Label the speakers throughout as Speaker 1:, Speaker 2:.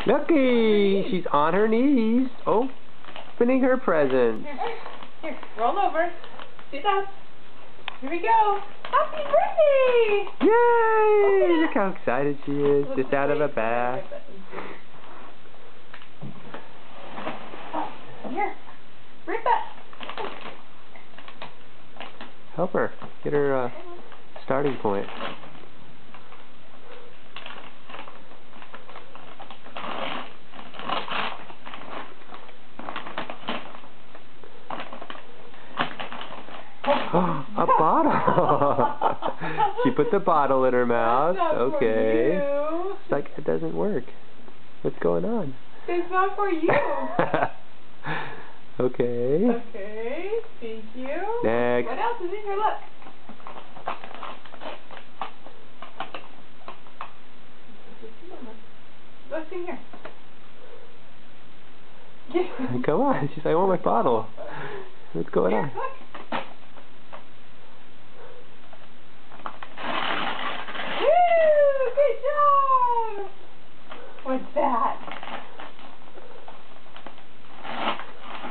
Speaker 1: Looky, she's on her knees. Opening her present.
Speaker 2: Here, roll over. Sit up. Here we go. Happy birthday!
Speaker 1: Yay! Look how excited she is. Just out of a bath.
Speaker 2: Here, rip it.
Speaker 1: Help her. Get her starting point. A bottle. She put the bottle in her mouth. Okay. It's like it doesn't work. What's going on?
Speaker 2: It's not for you.
Speaker 1: Okay.
Speaker 2: Okay. Thank you.
Speaker 1: Next.
Speaker 2: What else is in here? Look. What's in here?
Speaker 1: Come on. She's like, I want my bottle. What's going on?
Speaker 2: Look. Good job! What's that?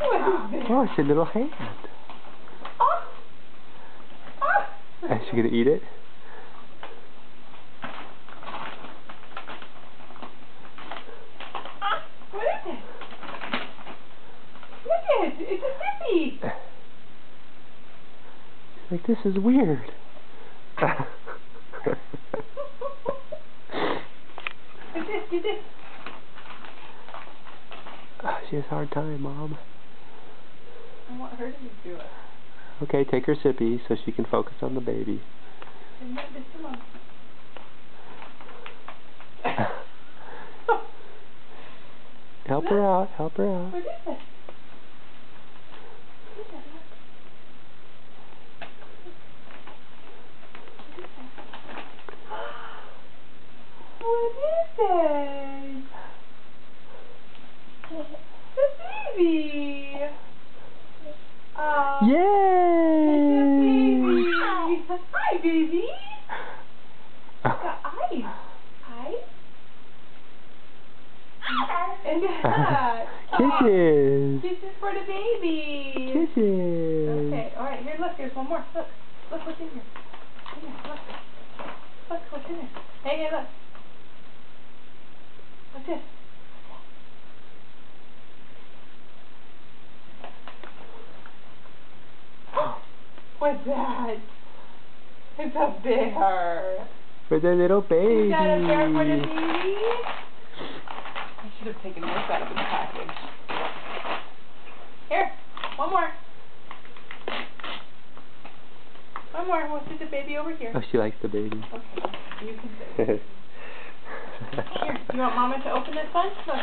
Speaker 2: What is this?
Speaker 1: Oh, it's a little hand.
Speaker 2: Oh. Oh.
Speaker 1: Is she gonna eat it?
Speaker 2: What is it? Look at it! It's a sippy!
Speaker 1: She's like, this is weird.
Speaker 2: Get this.
Speaker 1: She has a hard time, Mom.
Speaker 2: I want her to do it.
Speaker 1: Okay, take her sippy so she can focus on the baby. Help her out, help her out.
Speaker 2: What is it? What is it? The baby!
Speaker 1: Yay!
Speaker 2: Hi, baby! The eyes. Eyes? And the hat.
Speaker 1: Kisses!
Speaker 2: Kisses for the baby!
Speaker 1: Kisses!
Speaker 2: Okay, alright, here, look, there's one more. Look what's in here. Look what's in there. Hey, look. What's this? What's that? It's a bear.
Speaker 1: For the little baby.
Speaker 2: Is that a bear for the baby? I should have taken this out of the package. Here, one more. One more. We'll sit the baby over here.
Speaker 1: Oh, she likes the baby.
Speaker 2: Okay, you can sit. Here, you want Mama to open this one? Look.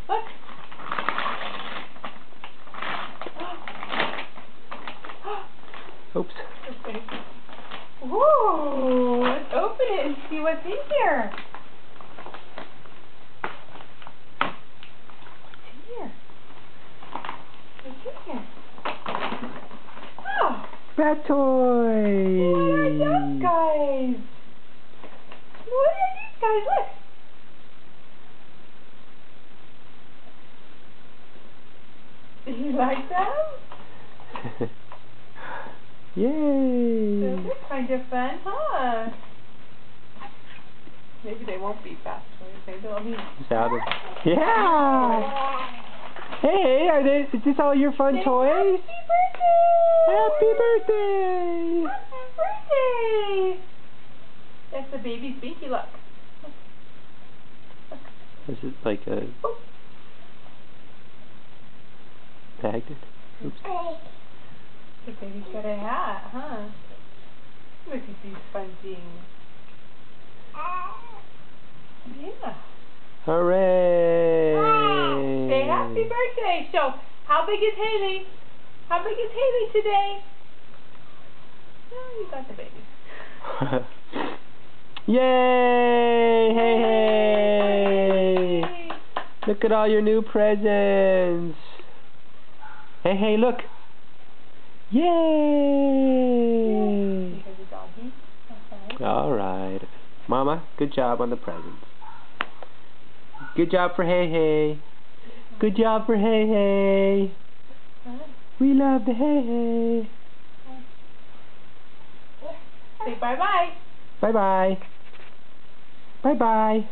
Speaker 2: Look.
Speaker 1: Oops.
Speaker 2: Okay. Whoa! Let's open it and see what's in here. What's in here? What's in here? Oh!
Speaker 1: Bat toy!
Speaker 2: What are those guys? What are these guys? Look! You like them?
Speaker 1: Yay!
Speaker 2: Those are kind of fun, huh? Maybe they won't be fast toys. Maybe they'll be...
Speaker 1: Yeah! Hey, is this all your fun toys?
Speaker 2: Happy
Speaker 1: Happy
Speaker 2: birthday!
Speaker 1: birthday!
Speaker 2: Happy birthday! That's the baby's binky, look.
Speaker 1: This is like a magnet. Oops.
Speaker 2: The baby's got a hat, huh? Look at these fun things. Yeah.
Speaker 1: Hooray!
Speaker 2: Say happy birthday. So, how big is Haley? How big is Haley today? Oh, you got the baby.
Speaker 1: Yay! Hey, hey! Look at all your new presents. Hey, hey, look. Yay!
Speaker 2: Here's a doggy.
Speaker 1: Mama, good job on the presents. Good job for Hey Hey. Good job for Hey Hey. We love the Hey Hey.
Speaker 2: Say bye-bye.
Speaker 1: Bye-bye. Bye-bye.